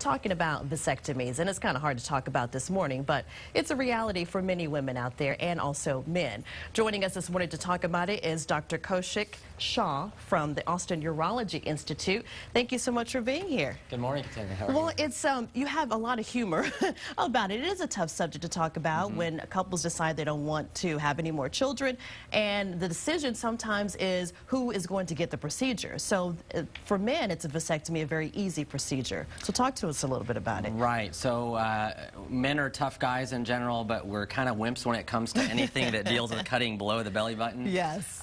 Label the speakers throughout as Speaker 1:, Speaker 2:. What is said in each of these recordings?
Speaker 1: Talking about vasectomies, and it's kind of hard to talk about this morning, but it's a reality for many women out there and also men. Joining us this morning to talk about it is Dr. Kaushik Shah from the Austin Urology Institute. Thank you so much for being here.
Speaker 2: Good morning, Katina. How are you?
Speaker 1: Well, it's you have a lot of humor about it. It is a tough subject to talk about when couples decide they don't want to have any more children, and the decision sometimes is who is going to get the procedure. So for men, it's a vasectomy, a very easy procedure. So talk to us a little bit about it.
Speaker 2: Right. So men are tough guys in general, but we're kind of wimps when it comes to anything that deals with cutting below the belly button.
Speaker 1: Yes.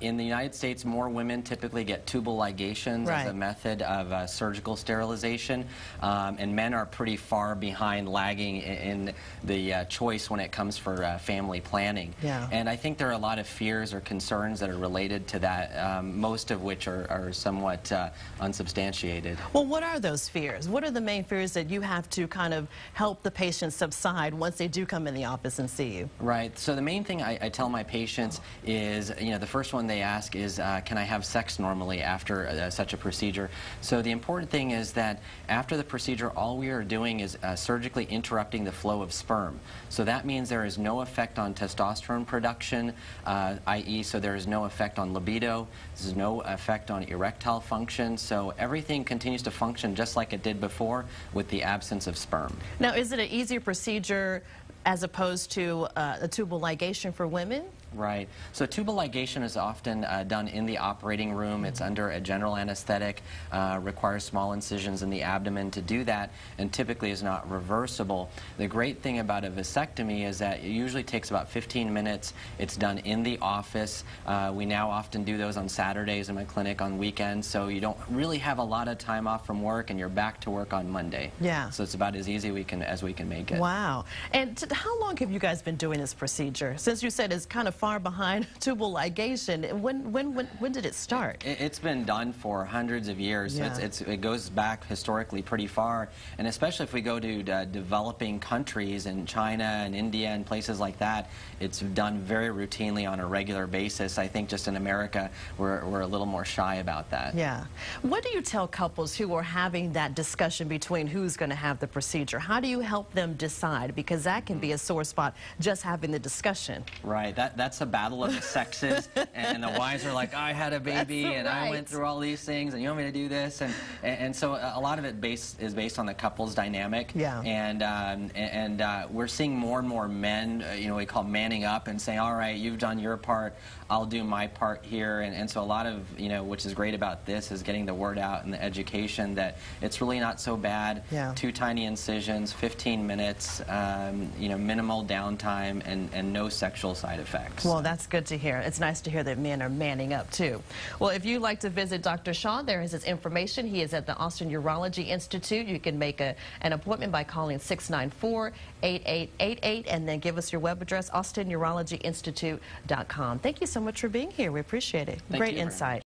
Speaker 2: In the United States, more women typically get tubal ligations as a method of surgical sterilization, and men are pretty far behind, lagging in the choice when it comes for family planning.
Speaker 1: Yeah.
Speaker 2: And I think there are a lot of fears or concerns that are related to that, most of which are somewhat unsubstantiated.
Speaker 1: Well, what are those fears? What are the main fears that you have to kind of help the patients subside once they do come in the office and see you?
Speaker 2: Right. So the main thing I tell my patients is, the first one they ask is, can I have sex normally after such a procedure? So the important thing is that after the procedure, all we are doing is surgically interrupting the flow of sperm. So that means there is no effect on testosterone production, i.e., so there is no effect on libido, there's no effect on erectile function, so everything continues to function just like it did before with the absence of sperm.
Speaker 1: Now, is it an easier procedure as opposed to a tubal ligation for women?
Speaker 2: Right. So tubal ligation is often done in the operating room. It's under a general anesthetic, requires small incisions in the abdomen to do that, and typically is not reversible. The great thing about a vasectomy is that it usually takes about 15 minutes. It's done in the office. We now often do those on Saturdays in my clinic on weekends, so you don't really have a lot of time off from work, and you're back to work on Monday.
Speaker 1: Yeah.
Speaker 2: So it's about as easy as we can make it.
Speaker 1: Wow. And how long have you guys been doing this procedure? Since you said it's kind of far behind tubal ligation, when did it start?
Speaker 2: It's been done for hundreds of years.
Speaker 1: Yeah.
Speaker 2: It goes back historically pretty far, and especially if we go to developing countries in China and India and places like that, it's done very routinely on a regular basis. I think just in America we're a little more shy about that.
Speaker 1: Yeah. What do you tell couples who are having that discussion between who's going to have the procedure? How do you help them decide? Because that can be a sore spot, just having the discussion.
Speaker 2: Right. That's a battle of the sexes, and the wives are like, I had a baby and I went through all these things, and you want me to do this, and so a lot of it is based on the couple's dynamic.
Speaker 1: Yeah.
Speaker 2: And we're seeing more and more men, we call manning up and saying, all right, you've done your part, I'll do my part here, and so a lot of, which is great about this is getting the word out and the education that it's really not so bad.
Speaker 1: Yeah.
Speaker 2: 2 tiny incisions, 15 minutes, minimal downtime, and no sexual side effects.
Speaker 1: Well, that's good to hear. It's nice to hear that men are manning up too. Well, if you'd like to visit Dr. Shah, there is his information. He is at the Austin Urology Institute. You can make an appointment by calling 694-8888 and then give us your web address, austinurologyinstitute.com. Thank you so much for being here. We appreciate it. Great insight.